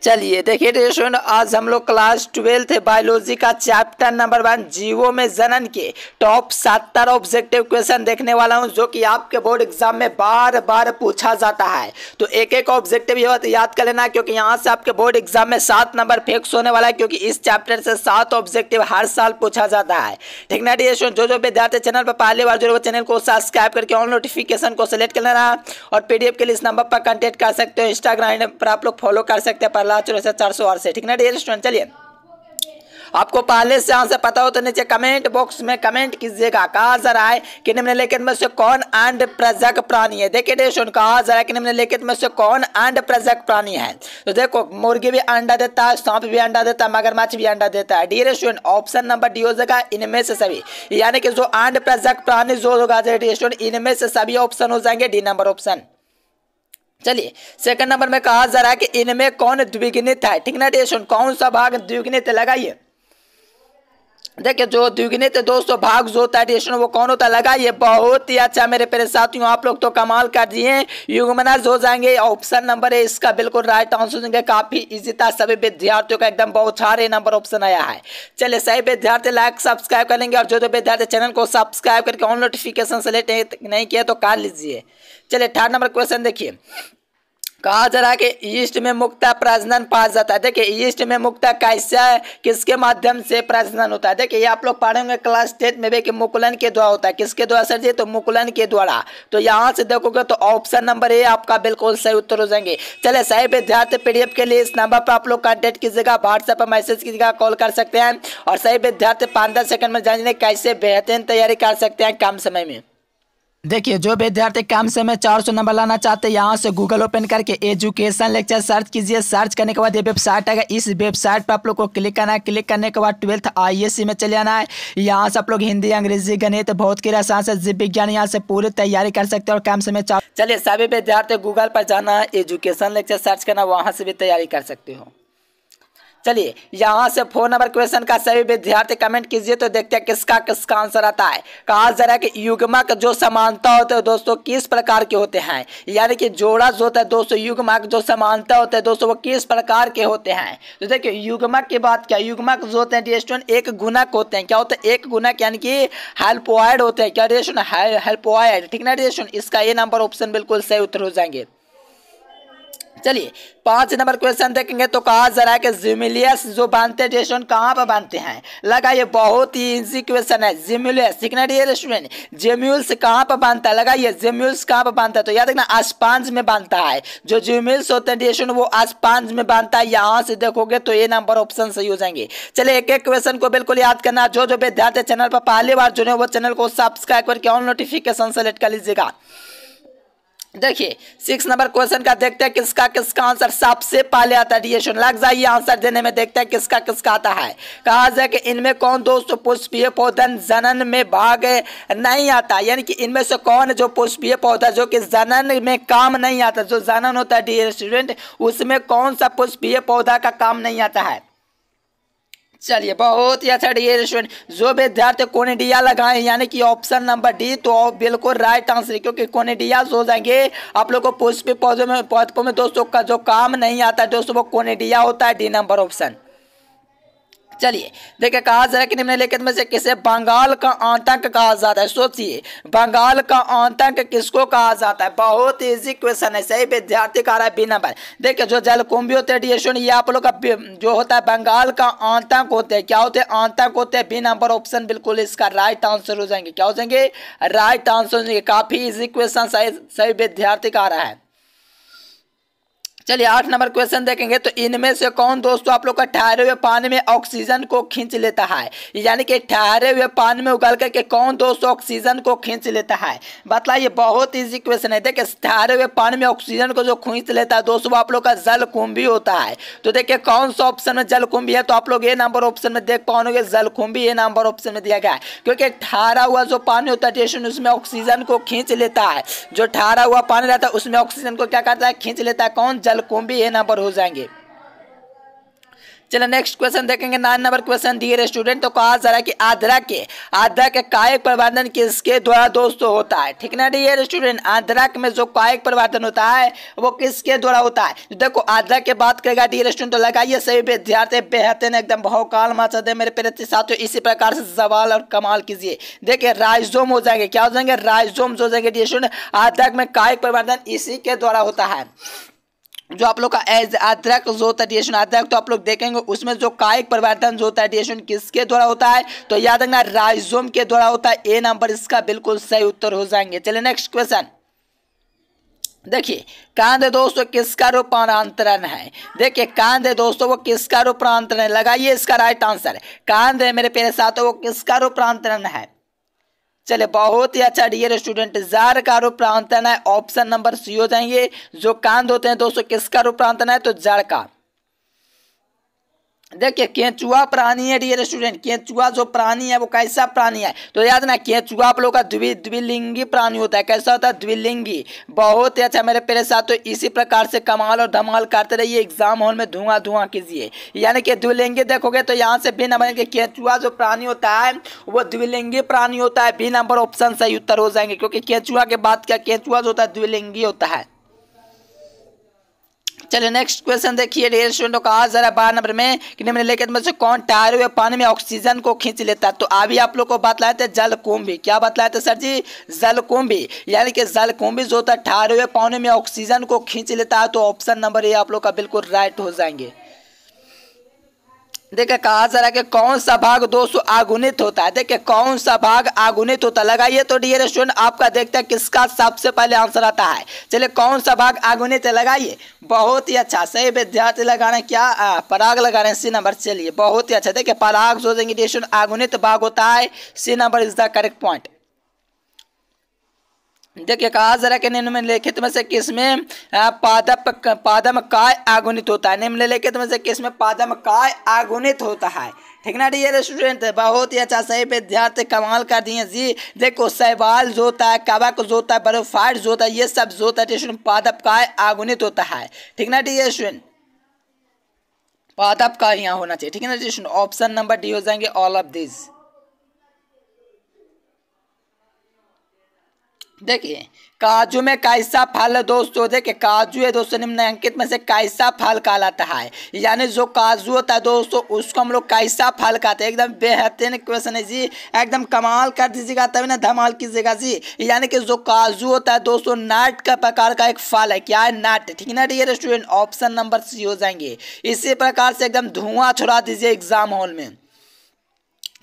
चलिए देखिए स्टूडेंट, आज हम लोग क्लास 12 बायोलॉजी का चैप्टर नंबर 1 जीवों में जनन के टॉप 70 ऑब्जेक्टिव क्वेश्चन देखने वाला हूं, जो कि आपके बोर्ड एग्जाम में बार बार पूछा जाता है। तो एक एक ऑब्जेक्टिव याद कर लेना, क्योंकि यहां से आपके बोर्ड एग्जाम में 7 नंबर फिक्स होने वाला है, क्योंकि इस चैप्टर से 7 ऑब्जेक्टिव हर साल पूछा जाता है। ठीक ना डियर स्टूडेंट, जो विद्यार्थी चैनल पर पहली बार जुड़े वो चैनल को सब्सक्राइब करके ऑल नोटिफिकेशन को सिलेक्ट कर लेना, और पीडीएफ के लिए इस नंबर पर कांटेक्ट कर सकते हो। इंस्टाग्राम पर आप लोग फॉलो कर सकते हैं 408 से। ठीक ना डियर स्टूडेंट, चलिए आपको पहले से आंसर पता हो तो नीचे कमेंट बॉक्स में कमेंट कीजिएगा। कहा जा रहा है कि निम्नलिखित में से कौन अंड प्रजक प्राणी है। देखिए डियर स्टूडेंट, कहा जा रहा है कि निम्नलिखित में से कौन अंड प्रजक प्राणी है। तो देखो, मुर्गी भी अंडा देता है, सांप भी अंडा देता है, मगरमच्छ भी अंडा देता है। Dear student, option number D हो जाएगा इनमें से सभी, यानी कि जो अंड प्रजक प्राणी जो होगा डियर स्टूडेंट, इनमें से सभी ऑप्शन हो जाएंगे डी नंबर ऑप्शन। चलिए सेकंड नंबर में कहा जा रहा है कि इनमें कौन द्विगुणित है। ठीक ना डियर स्टूडेंट, कौन सा भाग द्विगुणित लगाइए। देखिए जो द्विगुणित दोस्तों भाग जो होता है डियर स्टूडेंट, वो कौन होता है, लगाइए। बहुत ही अच्छा मेरे प्यारे साथियों, आप लोग तो कमाल कर दिए, युग्मनज हो जाएंगे। ऑप्शन नंबर है इसका बिल्कुल राइट आंसर देंगे। काफी इजी था, सभी विद्यार्थियों का एकदम बहुत सारे नंबर ऑप्शन आया है। चलिए सही विद्यार्थी लाइक सब्सक्राइब कर लेंगे, और जो विद्यार्थी चैनल को सब्सक्राइब करके ऑन नोटिफिकेशन सेलेक्ट नहीं किया तो कर लीजिए। चलिए थर्ड नंबर क्वेश्चन देखिए, कहा जा रहा है कि ईस्ट में मुक्ता प्रजनन पाया जाता है। देखिए ईस्ट में मुक्ता कैसे है, किसके माध्यम से प्रजनन होता है। देखिए ये आप लोग पढ़ेंगे क्लास 10 में भी कि मुकुलन के द्वारा होता है। किसके द्वारा सर जी, तो मुकुलन के द्वारा। तो यहाँ से देखोगे तो ऑप्शन नंबर ए आपका बिल्कुल सही उत्तर हो जाएंगे। चले सही विद्यार्थी पीडीएफ के लिए इस नंबर पर आप लोग कॉन्टेक्ट कीजिएगा, व्हाट्सएप पर मैसेज कीजिएगा, कॉल कर सकते हैं। और सही विद्यार्थी 5-10 सेकंड में जानिए कैसे बेहतरीन तैयारी कर सकते हैं कम समय में। देखिए जो विद्यार्थी कम समय में 400 नंबर लाना चाहते हैं, यहाँ से गूगल ओपन करके एजुकेशन लेक्चर सर्च कीजिए। सर्च करने के बाद ये वेबसाइट आएगा, इस वेबसाइट पर आप लोग को क्लिक करना है। क्लिक करने के बाद 12th ISC में चले जाना है। यहाँ से आप लोग हिंदी, अंग्रेजी, गणित, भौतिक, रसायन से जीव विज्ञान यहाँ से पूरी तैयारी कर सकते हैं और कम समय। चलिए सभी विद्यार्थी गूगल पर जाना है, एजुकेशन लेक्चर सर्च करना, वहाँ से भी तैयारी कर सकते हो। चलिए यहाँ से 4 नंबर क्वेश्चन का सभी विद्यार्थी कमेंट कीजिए, तो देखते हैं किसका आंसर आता है। कहा जा रहा है कि युग्मक जो समानता होते हैं दोस्तों किस प्रकार के होते हैं, यानी कि जोड़ा जो होता है दोस्तों, युग्मक जो समानता होते हैं दोस्तों वो किस प्रकार के होते हैं। तो देखिए युग्मक की बात क्या, युग्मक जो होते हैं डियर स्टूडेंट एक गुणक होते हैं। क्या होते हैं, एक गुणक, यानी कि हेल्पॉइड होते हैं। क्या डियर स्टूडेंट, हेल्पॉइड। ठीक ना डियर स्टूडेंट, इसका ये नंबर ऑप्शन बिल्कुल सही उत्तर हो जाएंगे। चलिए 5 नंबर क्वेश्चन देखेंगे, तो कहा जा रहा है कि जिम्यूलियस जो बांधते हैं स्टूडेंट कहाँ पर बांधते हैं। लगाइए बहुत ही इजी क्वेश्चन है, जिम्यूलियस। ठीक ना डियर स्टूडेंट, जिम्यूल्स कहाँ पर बांधता है, लगाइए जिम्यूल्स कहाँ पर बांधता है। तो याद रखना अस्पांज में बांधता है। जो जिम्यूल्स होते हैं डियर स्टूडेंट वो अस्पांज में बांधता है। यहाँ से देखोगे तो ये नंबर ऑप्शन सही हो जाएंगे। चलिए एक एक क्वेश्चन को बिल्कुल याद करना। जो विद्यार्थी चैनल पर पहली बार जुड़े वो चैनल को सब्सक्राइब करके ऑन नोटिफिकेशन सेलेक्ट कर लीजिएगा। देखिए 6 नंबर क्वेश्चन का देखते हैं किसका आंसर सबसे पहले आता है। डियर स्टूडेंट लग जाइए आंसर देने में, देखते हैं किसका आता है। कहा जाए कि इनमें कौन दोस्तों पुष्पीय पौधा जनन में भाग नहीं आता, यानी कि इनमें से कौन जो पुष्पीय पौधा जो कि जनन में काम नहीं आता, जो जनन होता है डियर स्टूडेंट उसमें कौन सा पुष्पीय पौधा का काम नहीं आता है। चलिए बहुत ही अच्छा डियर स्टूडेंट, जो विद्यार्थी कोनिडिया लगाए यानी कि ऑप्शन नंबर डी, तो बिल्कुल राइट आंसर है, क्योंकि कोनिडिया हो जाएंगे आप लोग को पुष्पीय पौधों में दोस्तों का जो काम नहीं आता है दोस्तों वो कोनिडिया होता है, डी नंबर ऑप्शन। चलिए देखिए कहा जा रहा है कि निम्नलिखित में से किसे बंगाल का आतंक कहा जाता है। सोचिए बंगाल का आतंक किसको कहा जाता है, बहुत इजी क्वेश्चन है। सही विद्यार्थी का रहा है बी नंबर। देखिए जो जलकुंभी होते हैं डियर स्टूडेंट ये आप लोग का जो होता है बंगाल का आतंक होते हैं। क्या होते हैं, आतंक होते हैं। बी नंबर ऑप्शन बिल्कुल इसका राइट आंसर हो जाएंगे। क्या हो जाएंगे, राइट आंसर हो जाएंगे। काफी इजी क्वेश्चन सही विद्यार्थी का आ रहा है। चलिए 8 नंबर क्वेश्चन देखेंगे, तो इनमें से कौन दोस्तों आप लोग का ठहरे हुए पानी में ऑक्सीजन को खींच लेता है, यानी कि ठहरे हुए पानी में उगल करके कौन दोस्तों ऑक्सीजन को खींच लेता है, बताइए। बहुत इजी क्वेश्चन है। देखिए ठहरे हुए पानी में ऑक्सीजन को जो खींच लेता है दोस्तों आप लोग का जलकुंभी होता है। तो देखिए कौन सा ऑप्शन में जलकुंभी है, तो आप लोग ये नंबर ऑप्शन में देख पाओगे जलकुंभी, ये नंबर ऑप्शन में दिया गया है, क्योंकि ठहरा हुआ जो पानी होता है उसमें ऑक्सीजन को खींच लेता है। जो ठहरा हुआ पानी रहता है उसमें ऑक्सीजन को क्या करता है, खींच लेता है। कौन, जलकुंभी, ये नंबर हो जाएंगे। चलो नेक्स्ट क्वेश्चन देखेंगे 9 नंबर क्वेश्चन डियर स्टूडेंट। तो कहा जा रहा है कि आद्रा के कायिक परिवर्तन किसके द्वारा दोस्तों होता है। ठीक ना डियर स्टूडेंट, आद्रा में जो कायिक परिवर्तन होता है वो किसके द्वारा होता है। देखो आद्रा की बात करेगा डियर स्टूडेंट तो लगाइए सभी विद्यार्थी बेहतरीन एकदम भौकाल माचा दे मेरे प्यारे साथियों। इसी प्रकार से सवाल और कमाल कीजिए। देखिए राइजोम हो जाएंगे, क्या हो जाएंगे, राइजोम हो जाएंगे डियर स्टूडेंट। आद्रा में कायिक परिवर्तन इसी के द्वारा होता है। जो आप लोग का अदरक जो होता है डिएशन अदरक तो आप लोग देखेंगे उसमें जो कायिक परिवर्तन जो होता है डिएशन किसके द्वारा होता है। तो याद रखना राइजोम के द्वारा होता है। ए नंबर इसका बिल्कुल सही उत्तर हो जाएंगे। चलिए नेक्स्ट क्वेश्चन देखिए, कांद दोस्तों किसका रूपांतरण है। देखिए कांद दोस्तों वो किसका रूपांतरण है, लगाइए इसका राइट आंसर। कांद मेरे प्यारे साथियों वो किसका रूपांतरण है। चले बहुत ही अच्छा डियर स्टूडेंट, जार का रूपांतरण है। ऑप्शन नंबर सी हो जाएंगे। जो कांद होते हैं दोस्तों किसका रूपांतरण है, तो जड़ का। देखिए केंचुआ प्राणी है डियर स्टूडेंट, केंचुआ जो प्राणी है वो कैसा प्राणी है। तो याद ना केंचुआ आप लोग का द्विलिंगी प्राणी होता है। कैसा होता है, द्विलिंगी। बहुत ही अच्छा मेरे प्यारे साथियों, इसी प्रकार से कमाल और धमाल करते रहिए। एग्जाम हॉल में धुआं धुआं कीजिए। यानी कि द्विलिंगी देखोगे तो यहाँ से बी नंबर के केंचुआ जो प्राणी होता है वो द्विलिंगी प्राणी होता है। बी नंबर ऑप्शन सही उत्तर हो जाएंगे, क्योंकि केंचुआ के बाद क्या केंचुआ जो होता है द्विलिंगी होता है। चलिए नेक्स्ट क्वेश्चन देखिए डियर स्टूडेंट, कहा जरा 12 नंबर में कि निम्नलिखित में से कौन ठहरे हुए पानी में ऑक्सीजन को खींच लेता है। तो अभी आप लोग को बतलाए थे जलकुंभी। क्या बतलाए थे सर जी, जलकुंभी। यानी कि जलकुंभी जो होता है ठहरे हुए पानी में ऑक्सीजन को खींच लेता है। तो ऑप्शन नंबर ए आप लोग का बिल्कुल राइट हो जाएंगे। देखिए कहा जा रहा है कि कौन सा भाग दोस्तों आगुनित होता है। देखिए कौन सा भाग आगुनित होता है, लगाइए तो डियर स्टूडेंट आपका देखते हैं किसका सबसे पहले आंसर आता है। चलिए कौन सा भाग आगुनित है, लगाइए। बहुत ही अच्छा, सही विद्यार्थी लगा रहे हैं। क्या पराग लगा रहे हैं, सी नंबर। चलिए बहुत ही अच्छा, देखिए पराग जो देंगे डियर स्टूडेंट आगुनित भाग होता है। C number is the correct point. देखिए कहा जरा कि निम्नलिखित में से किसमें पादम काय आगुनित होता है। निम्नलिखित में से किसमें पादम काय आगुनित होता है। ठीक ना डियर स्टूडेंट, बहुत ही अच्छा, सही विद्यार्थी कमाल कर दिए जी। देखो शैवाल जो होता है, कवक जो होता है, बर्फाइट जो होता है, ये सब जो होता है पादप काय आगुनित होता है। ठीक ना डियर स्टूडेंट, पादप का यहाँ होना चाहिए। ठीक है ना dear student, option number D हो जाएंगे ऑल ऑफ दिस। देखिए काजू में कैसा फल है दोस्तों। देखिए काजू है दोस्तों निम्नलिखित में से कैसा फल कहलाता है। यानी जो काजू होता है दोस्तों उसको हम लोग कैसा फल कहते हैं। एकदम बेहतरीन क्वेश्चन है जी, एकदम कमाल कर दीजिएगा तभी ना धमाल कीजिएगा जी। यानी कि जो काजू होता है दोस्तों नट का प्रकार का एक फल है। क्या है, नट। ठीक है ना dear student, option number C हो जाएंगे। इसी प्रकार से एकदम धुआं छोड़ा दीजिए एग्जाम हॉल में।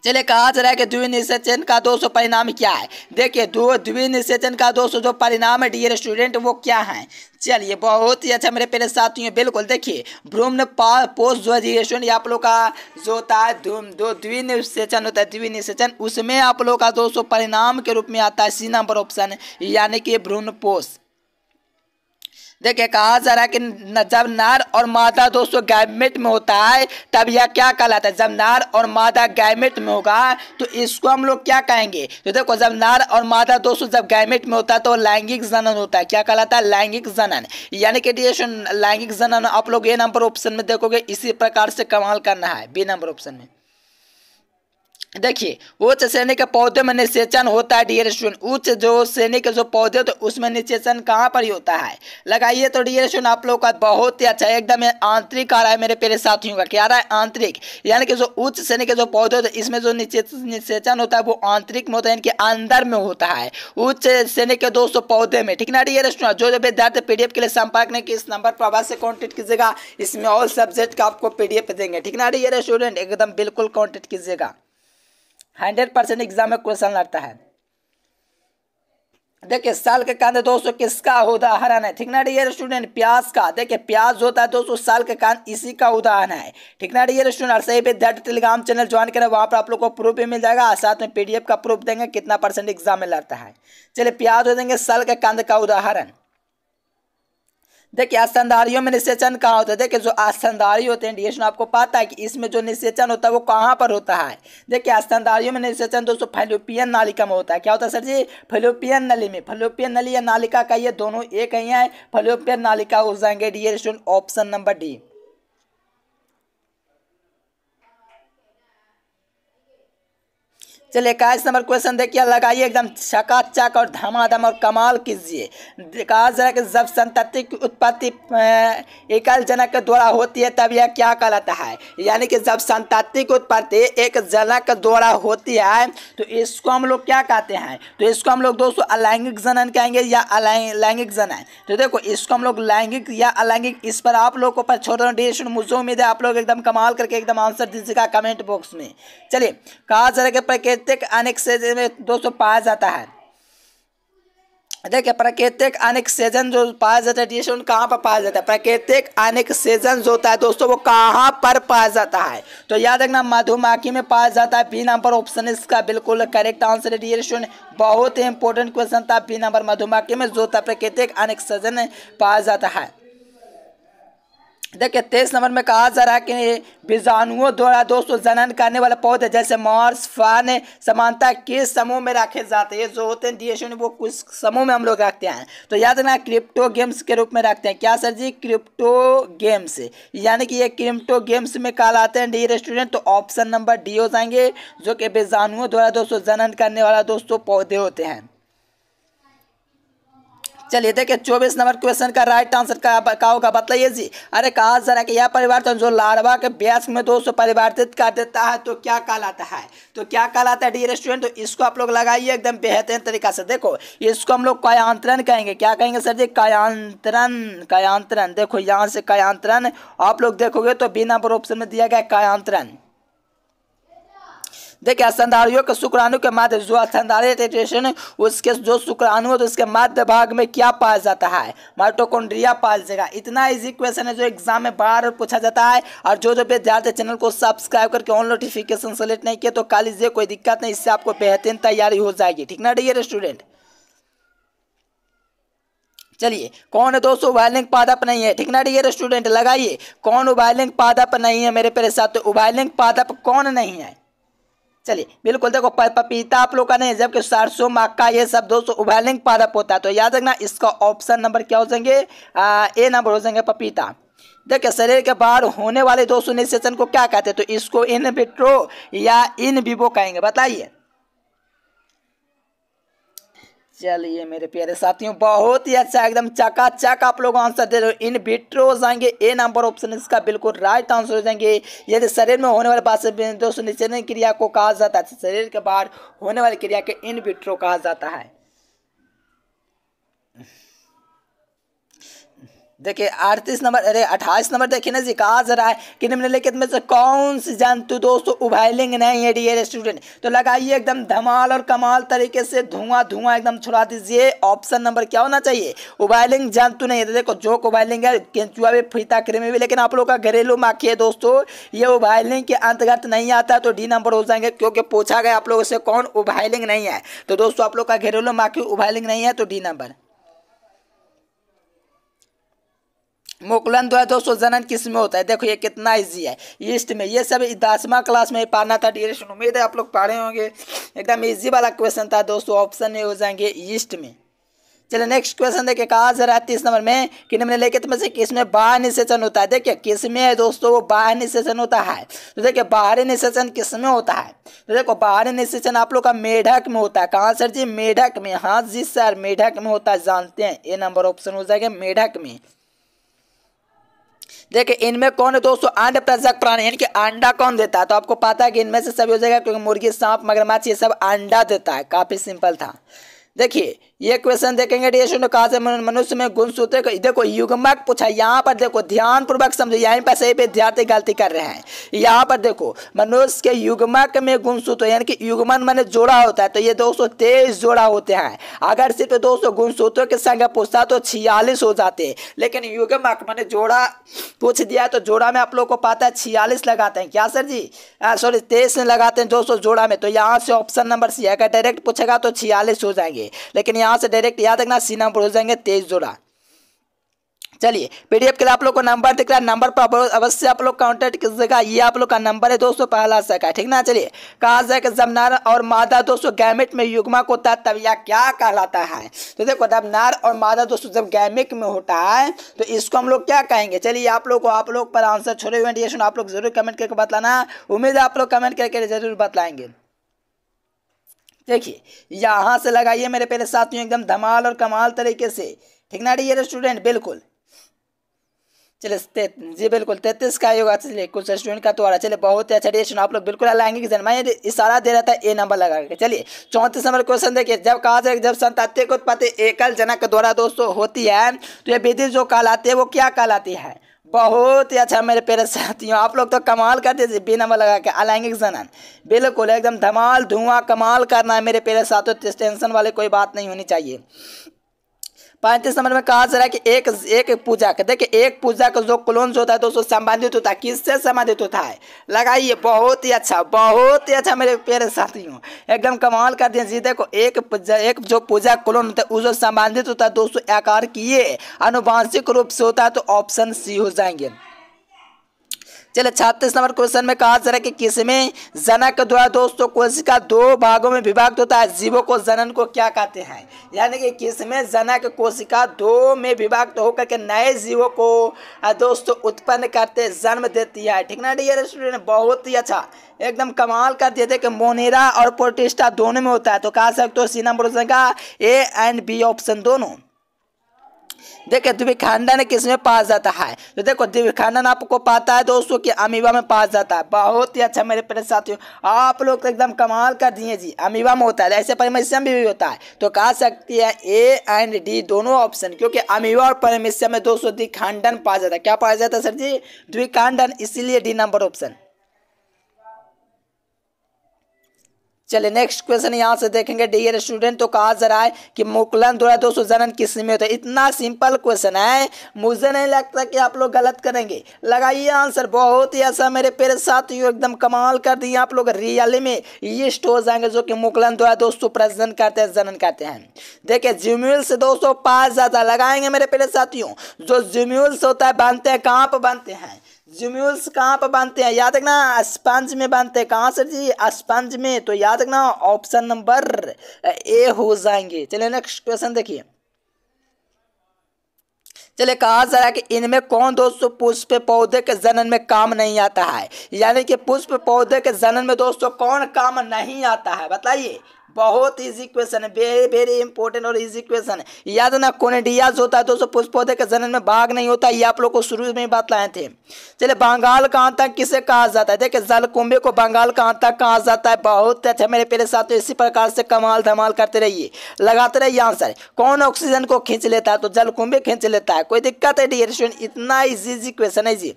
चलिए कहा जा रहा है कि द्विनिषेचन का दोस्तों परिणाम क्या है। देखिए द्विनिषेचन का दोस्तों जो परिणाम है डियर स्टूडेंट वो क्या है। चलिए बहुत ही अच्छा मेरे प्यारे साथियों, बिल्कुल देखिए भ्रूण पोस्ट जो है आप लोग का जो होता है दो द्विनिषेचन होता है, द्विनिषेचन उसमें आप लोग का दोस्तों परिणाम के रूप में आता है सी नंबर ऑप्शन, यानी कि भ्रूण पोष। देखिए कहा जा रहा है कि जब नर और मादा दोस्तों गैमेट में होता है तब यह क्या कहलाता है। जब नर और मादा गैमेट में होगा तो इसको हम लोग क्या कहेंगे। तो देखो जब नर और मादा दोस्तों जब गैमेट में होता है तो लैंगिक जनन होता है। क्या कहलाता है, लैंगिक जनन। यानी कि लैंगिक जनन आप लोग ए नंबर ऑप्शन में देखोगे। इसी प्रकार से कमाल करना है बी नंबर ऑप्शन में। देखिए उच्च श्रेणी के पौधे में निषेचन होता है डियर स्टूडेंट। उच्च जो श्रेणी के जो पौधे होते हैं उसमें निषेचन कहाँ पर ही होता है, लगाइए तो डियर स्टूडेंट आप लोग का बहुत ही अच्छा एकदम आंतरिक आ रहा है मेरे प्यारे साथियों का। क्या आ रहा है, आंतरिक। यानी कि जो उच्च श्रेणी के जो पौधे होते हैं इसमें जो निषेचन होता है वो आंतरिक में होता है, इनके अंदर में होता है उच्च श्रेणी के 200 पौधे में। ठीक ना डियर स्टूडेंट, जो विद्यार्थी पीडीएफ के लिए संपर्क नहीं कि इस नंबर पर आवाज से कॉन्टेक्ट कीजिएगा। इसमें ऑल सब्जेक्ट का आपको पीडीएफ देंगे। ठीक ना डियर स्टूडेंट, एकदम बिल्कुल कॉन्टेक्ट कीजिएगा। 100% एग्जाम में क्वेश्चन लगता है। देखिए साल के कांद दोस्तों किसका उदाहरण है। ठीक ना डियर स्टूडेंट, प्याज का। देखिए प्याज होता है दोस्तों साल के कांद इसी का उदाहरण है। ठीक ना डियर स्टूडेंट, सही विद्यार्थी टेलीग्राम चैनल ज्वाइन करें, वहां पर आप लोग को प्रूफ भी मिल जाएगा, साथ में पीडीएफ का प्रूफ देंगे कितना परसेंट एग्जाम में लगता है। चलिए प्याज हो देंगे साल के कांद का उदाहरण। देखिए स्तनधारियों में निषेचन कहाँ होता है। देखिए जो स्तनधारी होते हैं डियर आपको पता है कि इसमें जो निषेचन होता है वो कहाँ पर होता है। देखिए स्तनधारियों में निषेचन दोस्तों फैलोपियन नालिका में होता है। क्या होता है सर जी, फैलोपियन नली में। फैलोपियन नली या नालिका का ये दोनों एक ही है, फैलोपियन नालिका हो जाएंगे dear student, option number D. चलिए 21 नंबर क्वेश्चन देखिए, लगाइए एकदम चकाचक और धमाधम और कमाल कीजिए। कहा जरा कि जब संतति की उत्पत्ति एकल जनक के द्वारा होती है तब यह क्या कहलाता है। यानी कि जब संतति की उत्पत्ति एक जनक के द्वारा होती है तो इसको हम लोग क्या कहते हैं, तो इसको हम लोग दोस्तों अलैंगिक जनन कहेंगे या अलैंगिक जनन। तो देखो इसको हम लोग लैंगिक या अलैंगिक, इस पर आप लोग को पर छोड़ रहा हूँ। मुझे उम्मीद है आप लोग एकदम कमाल करके एकदम आंसर दीजिएगा कमेंट बॉक्स में। चलिए कहा जरा कि प्राकृतिक अनेक्सेजन में दोस्तों पाया जाता है। देखिए प्राकृतिक अनेक्सेजन जो पाया जाता है डिएशन कहाँ पर पाया जाता है, प्राकृतिक अनेक्सेजन जो होता है दोस्तों वो कहाँ पर पाया जाता है। तो याद रखना मधुमक्खी में पाया जाता है। बी नंबर ऑप्शन इसका बिल्कुल करेक्ट आंसर है डिएशन। बहुत ही इंपॉर्टेंट क्वेश्चन था। बी नंबर मधुमक्खी में जो होता है प्राकृतिक अनेक्सेजन पाया जाता है। देखिए 23 नंबर में कहा जा रहा है कि बीजाणुओं द्वारा दोस्तों जनन करने वाले पौधे जैसे मॉर्स फर्न समानता किस समूह में रखे जाते हैं। ये जो होते हैं डिएशन वो कुछ समूह में हम लोग रखते हैं। तो याद रखना क्रिप्टो गेम्स के रूप में रखते हैं। क्या सर जी, क्रिप्टो गेम्स, यानी कि ये क्रिप्टो गेम्स में कहलाते हैं डी स्टूडेंट। तो ऑप्शन नंबर डी हो जाएंगे, जो कि बीजाणुओं द्वारा दोस्तों जनन करने वाला दोस्तों पौधे होते हैं। चलिए देखिए 24 नंबर क्वेश्चन का राइट आंसर क्या होगा बताइए जी। अरे कहा जरा कि यह परिवर्तन जो लार्वा के वयस्क में दोस्तों परिवर्तित कर देता है तो क्या कहलाता है, तो क्या कहलाता है डियर स्टूडेंट। तो इसको आप लोग लगाइए एकदम बेहतरीन तरीका से। देखो इसको हम लोग कयांतरण कहेंगे। क्या कहेंगे सर जी, कयांतरण। कयांतरण देखो यहाँ से कयांतरण आप लोग देखोगे तो बी नंबर ऑप्शन में दिया गया कयांतरण। देखिए स्तनधारियों के शुक्राणु के मध्य जो स्तनधारी उसके जो शुक्राणु है तो उसके मध्य भाग में क्या पाया जाता है, माइटोकॉन्ड्रिया पाया जाएगा। इतना इजी क्वेश्चन है जो एग्जाम में बार पूछा जाता है। और जो विद्यार्थी चैनल को सब्सक्राइब करके ऑन नोटिफिकेशन सेलेक्ट नहीं किया तो कल लीजिए, कोई दिक्कत नहीं, इससे आपको बेहतरीन तैयारी हो जाएगी। ठीक ना डियर स्टूडेंट। चलिए कौन है दोस्तों उभयलिंग पादप नहीं है, ठीक ना डियर स्टूडेंट। लगाइए कौन उभयलिंग पादप नहीं है मेरे प्यारे साथ। तो उभयलिंग पादप कौन नहीं है, चलिए बिल्कुल देखो पपीता आप लोग का नहीं है, जबकि सरसों मक्का ये सब दोस्तों उभयलिंग पादप होता है। तो याद रखना इसका ऑप्शन नंबर क्या हो जाएंगे, ए नंबर हो जाएंगे पपीता। देखिए शरीर के बाहर होने वाले दोस्तों निषेचन को क्या कहते हैं, तो इसको इन विट्रो या इन विवो कहेंगे, बताइए। चलिए मेरे प्यारे साथियों बहुत ही अच्छा एकदम चकाचक आप लोग आंसर दे रहे हो। इन विट्रो हो जाएंगे, ए नंबर ऑप्शन इसका बिल्कुल राइट आंसर हो जाएंगे। यदि शरीर में होने वाले बात दोस्तों निषेचन क्रिया को कहा जाता है, शरीर के बाहर होने वाली क्रिया के इन विट्रो कहा जाता है। देखिए 38 नंबर, अरे 28 नंबर देखिए ना जी। कहा जा रहा है कि निम्नलिखित में से कौन सी जंतु दोस्तों उभयलिंग नहीं है डियर स्टूडेंट। तो लगाइए एकदम धमाल और कमाल तरीके से धुआं धुआं एकदम छुड़ा दीजिए। ऑप्शन नंबर क्या होना चाहिए, उभयलिंग जंतु नहीं है। तो देखो जोक उभयलिंग है, केंचुआ भी, फीता कृमि भी, लेकिन आप लोग का घरेलू माखी है दोस्तों, ये उभयलिंग के अंतर्गत नहीं आता। तो डी नंबर हो जाएंगे, क्योंकि पूछा गया आप लोगों से कौन उभयलिंग नहीं है। तो दोस्तों आप लोग का घरेलू माखी उभयलिंग नहीं है, तो डी नंबर। मुकुलन द्वारा दोस्तों जनन किस में होता है, देखो ये कितना इजी है, ईस्ट में। ये सब 10वां क्लास में पढ़ना था डियर। उम्मीद है आप लोग पढ़े होंगे, एकदम इजी वाला क्वेश्चन था दोस्तों। ऑप्शन में हो जाएंगे ईस्ट में। चलिए नेक्स्ट क्वेश्चन देखिए। कहा जा रहा है 30 नंबर में कि निम्नलिखित में से किसमें बाह्य निषेचन होता है। देखिए किसमें है दोस्तों, वो बाह्य निषेचन होता है। तो देखिए बाहरी निषेचन किसमें होता है, तो देखो बाहरी निषेचन आप लोग का मेढक में होता है। कहाँ सर जी, मेढक में। हाँ जी सर मेढक में होता है, जानते हैं, ए नंबर ऑप्शन हो जाएगा मेढक में। देखिए इनमें कौन है दोस्तों, अंड प्रजक प्राणी, यानी कि अंडा कौन देता है। तो आपको पता है कि इनमें से सभी हो जाएगा, क्योंकि मुर्गी, सांप, मगरमच्छ ये सब अंडा देता है। काफी सिंपल था। देखिए ये क्वेश्चन देखेंगे डियर। कहा से मनुष्य में गुणसूत्र, देखो युग्मक पूछा। यहाँ पर देखो ध्यान पूर्वक समझो, यहाँ पर सही विद्यार्थी गलती कर रहे हैं। यहाँ पर देखो मनुष्य के युग्मक में गुणसूत्र, यानी कि युग्मन माने जोड़ा होता है। तो ये 223 जोड़ा होते हैं। अगर सिर्फ दोस्तों गुणसूत्रों की संख्या पूछता तो 46 हो जाते, लेकिन युग्मक माने जोड़ा पूछ दिया तो जोड़ा में आप लोग को पता है 46 लगाते हैं। क्या सर जी, सॉरी 23 लगाते हैं दोस्तों जोड़ा में। तो यहाँ से ऑप्शन नंबर सी, अगर डायरेक्ट पूछेगा तो 46 हो जाएंगे, लेकिन यहाँ से डायरेक्ट याद रखना सी नंबर हो जाएंगे 23 जोड़ा। चलिए पीडीएफ के लिए आप लोग को नंबर दिख रहा है, नंबर पर अवश्य आप लोग कांटेक्ट कीजिएगा। ये आप लोग का नंबर है दोस्तों, पहला सेका, ठीक ना। चलिए कहा जाए कि जब नर और मादा दोस्तों गैमेट में युग्मक होता है तब यह क्या कहलाता है। तो देखो जब नर और मादा दोस्तों जब गैमिक में होता है तो इसको हम लोग क्या कहेंगे। चलिए आप लोग पर आंसर छोड़े हुए आप लोग जरूर कमेंट करके बतलाना। उम्मीद है आप लोग कमेंट करके जरूर बतलाएंगे। देखिए यहाँ से लगाइए मेरे प्यारे साथियों एकदम धमाल और कमाल तरीके से, ठीक ना डियर स्टूडेंट। बिल्कुल चलिए जी बिल्कुल 33 का होगा। चलिए कुछ स्टूडेंट का तो आ रहा। चलिए बहुत ही अच्छा डियर आप लोग बिल्कुल लाएंगे कि मैं इशारा दे रहा था ए नंबर लगा के। चलिए 34 नंबर क्वेश्चन देखिए, जब कहा जाए जब संतात्विक उत्पत्ति एकल जनक द्वारा दोस्तों होती है तो ये विधि जो कहलाती है वो क्या कहलाती है। बहुत ही अच्छा मेरे प्यारे साथियों, आप लोग तो कमाल कर दीजिए बी नंबर लगा के अलैंगिक जनन। बिल्कुल एकदम धमाल धुआं कमाल करना है मेरे प्यारे साथियों, टेंशन वाले कोई बात नहीं होनी चाहिए। 35 नंबर में कहा जा रहा है कि एक पूजा का देखिए, एक पूजा का जो क्लोन्स होता है दोस्तों संबंधित होता है, किससे संबंधित होता है लगाइए। बहुत ही अच्छा मेरे प्यारे साथियों, एकदम कमाल कर दिया जी। देखो एक जो पूजा क्लोन होता है वो जो संबंधित होता है दोस्तों आकार किए आनुवांशिक रूप से होता है, तो ऑप्शन सी हो जाएंगे। चलिए 36 नंबर क्वेश्चन में कहा जा रहा है कि किसमें जनक द्वारा दोस्तों कोशिका दो भागों में विभाजित होता है, जीवों को जनन को क्या कहते हैं। यानी कि किसमें जनक कोशिका दो में विभाजित होकर के नए जीवों को दोस्तों उत्पन्न करते जन्म देती है, ठीक ना डियर स्टूडेंट। बहुत ही अच्छा एकदम कमाल कर दिए थे कि मोनेरा और प्रोटिस्टा दोनों में होता है, तो कह सकते हो सी नंबर हो जाएगा ए एंड बी ऑप्शन दोनों। देखिए द्विखंडन किसमें पाया जाता है, तो देखो द्विखंडन आपको पता है दोस्तों कि अमीबा में पाया जाता है। बहुत ही अच्छा मेरे प्यारे साथियों, आप लोग तो एकदम कमाल कर दिए जी। अमीबा में होता है, ऐसे परमेशियम भी होता है, तो कह सकती है ए एंड डी दोनों ऑप्शन, क्योंकि अमीबा और परमेशियम में दोस्तों द्विखंडन पाया जाता है। क्या पाया जाता है सर जी, द्विखंडन, इसीलिए डी नंबर ऑप्शन। चलिए नेक्स्ट क्वेश्चन यहाँ से देखेंगे डियर स्टूडेंट, तो कहा जा रहा है कि मुकुलन द्वारा दोस्तों जनन किसमें होता है। इतना सिंपल क्वेश्चन है, मुझे नहीं लगता कि आप लोग गलत करेंगे। लगाइए आंसर, बहुत ही ऐसा मेरे प्यारे साथियों एकदम कमाल कर दिए आप लोग। रियली में ईस्ट हो जाएंगे जो कि मुकुलन द्वारा दोस्तों प्रजनन करते हैं, जनन करते हैं। देखिए ज्यूम्यूल से दोस्तों पाया जाता है, लगाएंगे मेरे प्यारे साथियों। जो ज्यूम्यूल्स होता है बनते हैं कहाँ पर बनते हैं, ज्यूम्यूल्स कहाँ पर बनते हैं, याद रखना स्पंज में बनते हैं। कहाँ सर जी, स्पंज में, तो याद रखना ऑप्शन नंबर ए हो जाएंगे। चलिए नेक्स्ट क्वेश्चन देखिए। चलिए कहा जा रहा है कि इनमें कौन दोस्तों पुष्प पौधे के जनन में काम नहीं आता है। यानी कि पुष्प पौधे के जनन में दोस्तों कौन काम नहीं आता है, बताइए। बहुत इजी क्वेश्चन है, वेरी वेरी इंपॉर्टेंट और इजी क्वेश्चन है। याद ना कोनिडियाज होता है दोस्तों पुष्प पौधे के जनन में भाग नहीं होता, ये आप लोग को शुरू में बात लाए थे। चलिए बंगाल का आतंक किसे कहा जाता है, देखिए जलकुंभी को बंगाल का आतंक कहा जाता है। बहुत अच्छा मेरे प्यारे साथियों, इसी प्रकार से कमाल धमाल करते रहिए, लगाते रहिए आंसर। कौन ऑक्सीजन को खींच लेता है, तो जलकुंभी खींच लेता है। कोई दिक्कत है डियर स्टूडेंट, इतना इजी क्वेश्चन है जी।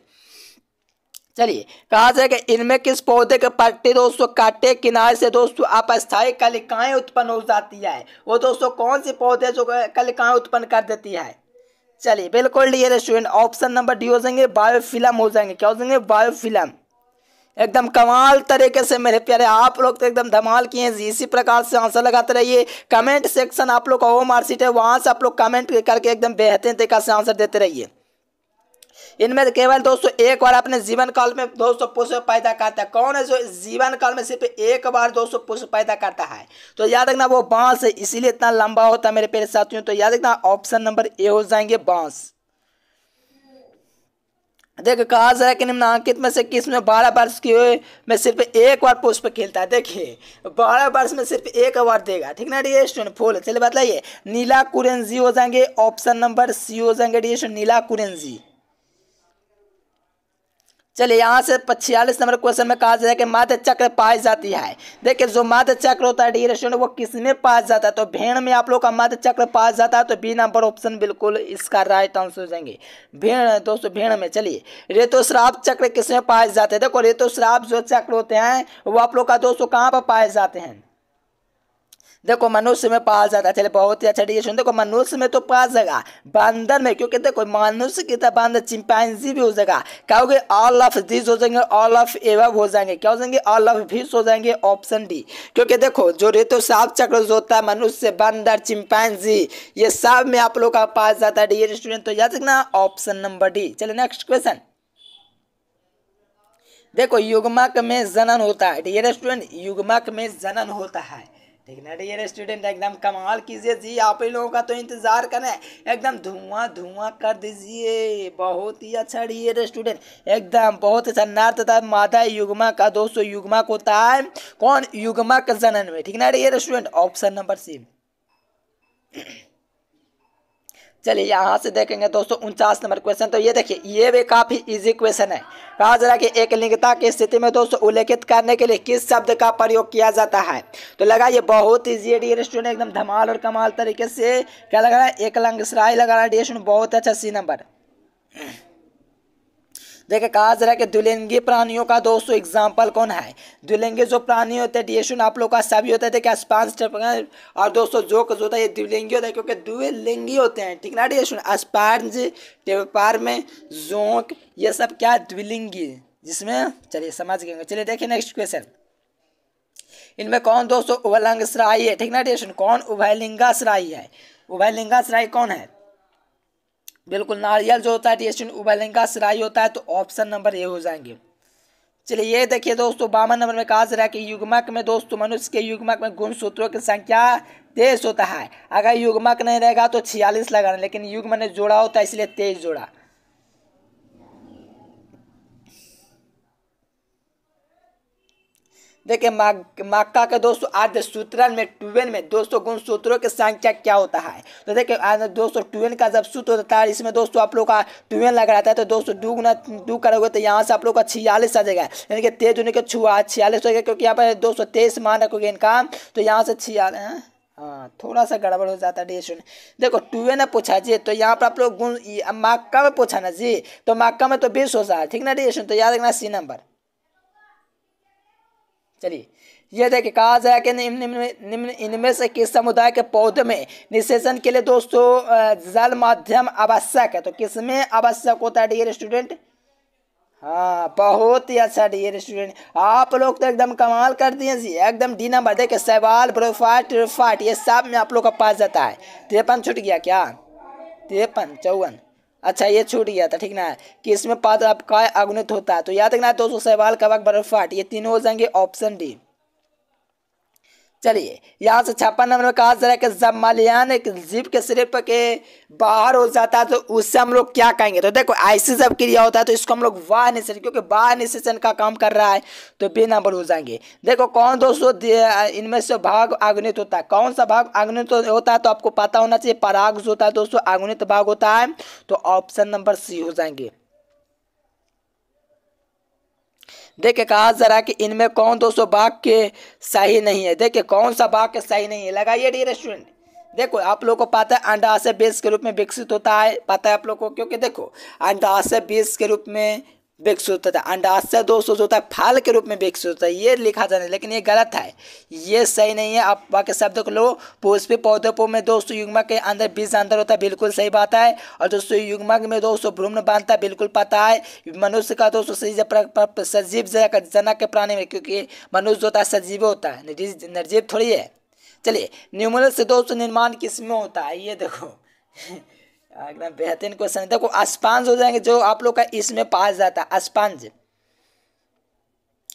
चलिए कहा जाएगा इनमें किस पौधे के पत्ते दोस्तों काटे किनारे से दोस्तों अस्थायी कलिकाएं उत्पन्न हो जाती है, वो दोस्तों कौन सी पौधे जो कलिकाएं उत्पन्न कर देती है। चलिए बिल्कुल dear student option number D हो जाएंगे, बायोफिलम हो जाएंगे। क्या हो जाएंगे, बायोफिलम। एकदम कमाल तरीके से मेरे प्यारे आप लोग तो एकदम धमाल किए हैं। इसी प्रकार से आंसर लगाते रहिए। कमेंट सेक्शन आप लोग का होम मार्कशीट है, वहां से आप लोग कमेंट करके एकदम बेहतरीन तरीके से आंसर देते रहिए। इनमें केवल दोस्तों एक बार अपने जीवन काल में दोस्तों पुष्प पैदा करता है। कौन है जो जीवन काल में सिर्फ एक बार दोस्तों पुष्प पैदा करता है, तो याद रखना वो बांस है, इसीलिए इतना लंबा होता है मेरे प्यारे साथियों। तो याद रखना ऑप्शन नंबर ए हो जाएंगे, बांस। देखिए कहा जा रहा है कि निम्नलिखित में से किस में 12 वर्ष की में सिर्फ एक बार पुष्प खिलता है। देखिए 12 वर्ष में सिर्फ एक बार देगा, ठीक ना डियर स्टूडेंट, फूल। चलिए बताइए नीला कुरेंजी हो जाएंगे, ऑप्शन नंबर सी हो जाएंगे डियर स्टूडेंट, नीला कुरेंजी। चलिए यहाँ से 46 नंबर क्वेश्चन में कहा जाए कि मध्य चक्र पाई जाती है। देखिए जो मध्य चक्र होता है डियर स्टूडेंट वो किसमें पाया जाता है, तो भेड़ में आप लोग का मध्य चक्र पाया जाता है, तो बी नंबर ऑप्शन बिल्कुल इसका राइट आंसर हो जाएंगे, भेड़ दोस्तों, भेड़ में। चलिए ऋतुस्राव चक्र किसमें पाए जाते हैं, देखो ऋतुस्राव जो चक्र होते हैं वो आप लोग का दोस्तों कहाँ पर पाए जाते हैं, देखो मनुष्य में पाया जाता है। चलिए बहुत ही अच्छा डिसीजन, देखो मनुष्य में तो पाया जाएगा, बंदर में, क्योंकि देखो मनुष्य की तरह बंदर चिंपैंजी भी हो जाएगा। क्या होगा, ऑल ऑफ दिस हो जाएंगे, ऑल ऑफ एवब हो जाएंगे। क्या हो जाएंगे, ऑल ऑफ दिस हो जाएंगे, ऑप्शन डी। क्योंकि देखो जो ऋतुस्राव चक्र जो होता है मनुष्य, बंदर, चिंपैंजी, ये सब में आप लोग का पाया जाता है डियर स्टूडेंट, तो याद रखना ऑप्शन नंबर डी। चलिए नेक्स्ट क्वेश्चन देखो युग्मक में जनन होता है डियर स्टूडेंट, युग्मक में जनन होता है, ठीक ना डियर स्टूडेंट, एकदम कमाल कीजिए जी। आप ही लोगों का तो इंतजार करें, एकदम धुआं धुआं कर दीजिए। बहुत ही अच्छा डियर स्टूडेंट, एकदम बहुत अच्छा। नर तथा मादा युग्मक का दोस्तों युग्मक होता है कौन? युग्मक जनन में। ठीक ना dear student, option number C. चलिए यहाँ से देखेंगे दोस्तों 49 नंबर क्वेश्चन। तो ये देखिए, ये भी काफी इजी क्वेश्चन है। कहा जा रहा है कि एक लिंगता की स्थिति में दोस्तों उल्लेखित करने के लिए किस शब्द का प्रयोग किया जाता है? तो लगा ये बहुत इजी है डियर स्टूडेंट, एकदम धमाल और कमाल तरीके से क्या लग रहा है, एक लंगसराय लगा रहा है डियर स्टूडेंट, बहुत अच्छा। सी नंबर देखिए, कहा जा रहा है कि द्विलिंगी प्राणियों का दोस्तों एग्जाम्पल कौन है? द्विलिंगी जो प्राणी होते हैं डिएशन आप लोग का सभी होते थे क्या? स्पांज और दोस्तों जो कुछ होता है ये द्विलिंगी होता है, क्योंकि द्विलिंगी होते हैं। ठीक ना डिएशन, स्पांज, टेपार्म, जोंक, ये सब क्या द्विलिंगी, जिसमें चलिए समझ गए। चलिए देखिए नेक्स्ट क्वेश्चन, इनमें कौन दोस्तों उभयलिंगश्रायी है? ठीक ना डिएशन, कौन उभयलिंगाश्रायी है? उभयलिंगाश्रायी कौन है? बिल्कुल नारियल जो होता है डिएशन उभयलिंगाश्रायी होता है। तो ऑप्शन नंबर ए हो जाएंगे। चलिए ये देखिए दोस्तों 52 नंबर में कहा जा रहा है कि युग्मक में दोस्तों मनुष्य के युग्मक में गुणसूत्रों की संख्या 23 होता है। अगर युग्मक नहीं रहेगा तो 46 लगाना, लेकिन युग्म ने जोड़ा होता है इसलिए 23 जोड़ा। देखिए मक्का के दोस्तों अर्धसूत्रन में 12 में दोस्तों गुणसूत्रों की संख्या क्या होता है? तो देखिए दोस्तों 12 का जब सूत्र होता है इसमें दोस्तों आप लोग का 12 लग रहा था, तो दोस्तों 2 गुना 2 करोगे तो यहाँ से आप लोग का 46 आ जाएगा, यानी कि 23 होने के 46 हो गया, क्योंकि यहाँ पर दोस्तों 23 मान रखोगे इनका, तो यहाँ से 46। हाँ थोड़ा सा गड़बड़ हो जाता है डिएशन। देखो 12 ने पूछा जी, तो यहाँ पर आप लोग गुण मक्का में पूछा ना जी, तो मक्का में तो 20 हो जाए। ठीक ना डिएशन, तो याद रखना सी नंबर। चलिए ये देखिए, कहा जाए कि निम्न इनमें से किस समुदाय के पौधे में निषेचन के लिए दोस्तों जल माध्यम आवश्यक है? तो किसमें आवश्यक होता है डियर स्टूडेंट? हाँ बहुत ही अच्छा डियर स्टूडेंट, आप लोग तो एकदम कमाल कर दिए जी, एकदम डी नंबर। देखिए शैवाल, ब्रोफाइट, ट्रिफाइट ये सब में आप लोग का पास जाता है। 53 छूट गया क्या? 53 54, अच्छा ये छूट गया था। ठीक ना, कि इसमें पाद आपका अगुणित होता है। तो याद रखना दोस्तों शैवाल, कवक, बर्फाट ये तीनों हो जाएंगे ऑप्शन डी। चलिए यहाँ से 56 नंबर में कहा जा रहा है कि जब मलयान एक जीव के सिरे पर के बाहर हो जाता है तो उससे हम लोग क्या कहेंगे? तो देखो ऐसी जब क्रिया होता है तो इसको हम लोग वाह निषेचन, क्योंकि वाह निषेचन का काम कर रहा है, तो बी नंबर हो जाएंगे। देखो कौन दोस्तों इनमें से भाग अगुणित होता है? कौन सा भाग अगुणित होता है? तो आपको पता होना चाहिए, पराग जो होता है दोस्तों अगुणित भाग होता है। तो ऑप्शन नंबर सी हो जाएंगे। देखिए कहा जा रहा है कि इनमें कौन दोस्तों भाग के सही नहीं है? देखिए कौन सा भाग के सही नहीं है, लगाइए डियर स्टूडेंट। देखो आप लोगों को पता है अंडाशय बीज के रूप में विकसित होता है, पता है आप लोगों को, क्योंकि देखो अंडाशय बीज के रूप में विकसित होता है, अंडाशय दोस्तों जो होता है फल के रूप में विकसित होता है, ये लिखा जाना है, लेकिन ये गलत है, ये सही नहीं है। आप बाकी शब्द को लो। पुष्पीय पौधों में दोस्तों युग्मक के अंदर बीज अंदर होता है, बिल्कुल सही बात है। और दोस्तों युग्मक में दोस्तों भ्रूण बांधता है, बिल्कुल पता है। मनुष्य का दोस्तों सजीव जनक के प्राणी में, क्योंकि मनुष्य जो होता है सजीव होता है, निर्जीव थोड़ी है। चलिए न्यूमरल से दोस्तों निर्माण किसमें होता है? ये देखो एकदम बेहतरीन क्वेश्चन है। देखो अस्पांज हो जाएंगे जो आप लोग का इसमें पाया जाता है, अस्पांज।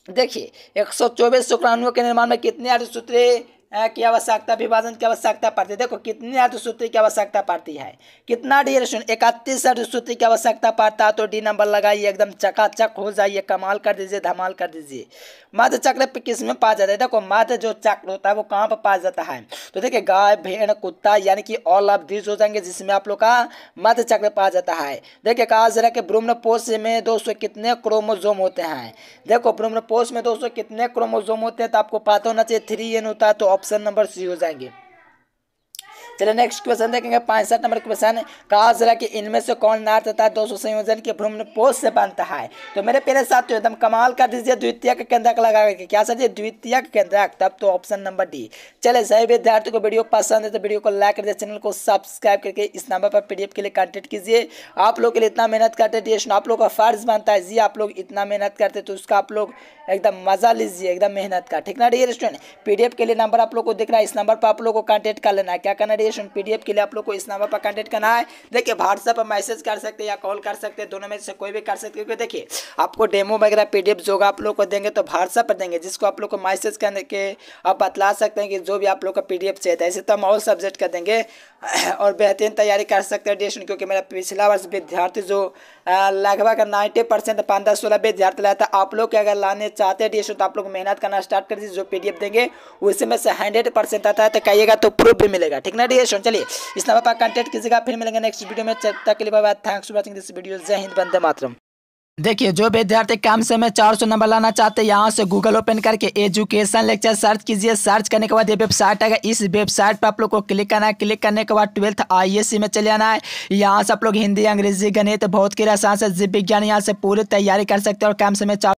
देखिए 124 शुक्राणुओं के निर्माण में कितने अर्धसूत्री की आवश्यकता, विभाजन की आवश्यकता पड़ती है? देखो कितनी अर्धसूत्री की आवश्यकता पड़ती है? कितना डियरेशन? 31 अर्धसूत्री की आवश्यकता पड़ता है। तो डी नंबर लगाइए, एकदम चकाचक हो जाइए, कमाल कर दीजिए, धमाल कर दीजिए। मध्य चक्र पे किस में पाया जाता है? देखो मध्य जो चक्र होता है वो कहाँ पर पाया जाता है? तो देखिए गाय, भेड़, कुत्ता, यानी कि ऑल ऑफ दिस हो जाएंगे, जिसमें आप लोग का मध्य चक्र पाया जाता है। देखिए कहा जा रहा है कि भ्रूणपोष में दोस्तों कितने क्रोमोसोम होते हैं? देखो भ्रूणपोष में दोस्तों कितने क्रोमोसोम होते हैं? तो आपको पता होना चाहिए 3n होता है। तो ऑप्शन नंबर सी हो जाएंगे। चलिए नेक्स्ट क्वेश्चन देखेंगे 65 नंबर क्वेश्चन। कहा जा रहा है कि इनमें से कौन नर तथा दोषो संयोजन के भ्रूणपोष से बनता है? तो मेरे प्यारे साथियों एकदम कमाल कर दीजिए, द्वितीयक केंद्रक लगा के। क्या सर? द्वितीयक केंद्रक, तब तो ऑप्शन नंबर डी। चले सही विद्यार्थियों को वीडियो पसंद है तो वीडियो को लाइक कर दीजिए, चैनल को सब्सक्राइब करके इस नंबर पर पीडीएफ के लिए कॉन्टेक्ट कीजिए। आप लोग के लिए इतना मेहनत करते हैं, आप लोग का फर्ज बनता है जी, आप लोग इतना मेहनत करते तो उसका आप लोग एकदम मजा लीजिए, एकदम मेहनत का। ठीक ना डियर स्टूडेंट? पीडीएफ के लिए नंबर आप लोग को दिख रहा है, इस नंबर पर आप लोग को कॉन्टेक्ट कर लेना है। क्या करना डिएशन PDF के लिए आप लोग को इस नंबर पर कॉन्टेक्ट करना है। देखिए व्हाट्सएप पर मैसेज कर सकते हैं या कॉल कर सकते हैं, दोनों में से कोई भी कर सकते हैं। क्योंकि देखिए आपको डेमो वगैरह PDF जो आप लोग को देंगे तो व्हाट्सएप पर देंगे, जिसको आप लोग को मैसेज करने के आप बतला सकते हैं कि जो भी आप लोग का PDF चाहिए था। ऐसे तो हम ऑल सब्जेक्ट का देंगे और बेहतरीन तैयारी कर सकते हैं डिएशन। क्योंकि मेरा पिछला वर्ष विद्यार्थी जो लगभग 90% 5-10-16 विद्यार्थी लाया था। आप लोग अगर लाने चाहते हैं डिएशन तो आप लोग मेहनत करना स्टार्ट कर दीजिए। जो PDF देंगे उसी में से 100% आता है तो कहिएगा तो प्रूफ भी मिलेगा, ठीक ना डिएशन। चलिए इस नंबर पर कॉन्टेक्ट कीजिएगा, फिर मिलेंगे नेक्स्ट वीडियो में। तब तक के लिए bye bye, thanks for watching this video. जय हिंद, वंदे मातरम। देखिए जो विद्यार्थी कम समय में 400 नंबर लाना चाहते हैं, यहाँ से गूगल ओपन करके एजुकेशन लेक्चर सर्च कीजिए। सर्च करने के बाद ये वेबसाइट आएगा, इस वेबसाइट पर आप लोग को क्लिक करना है। क्लिक करने के बाद 12th ISC में चले जाना है। यहाँ से आप लोग हिंदी, अंग्रेजी, गणित, भौतिकी, रसायन से जीव विज्ञान यहाँ से पूरी तैयारी कर सकते हैं और कम समय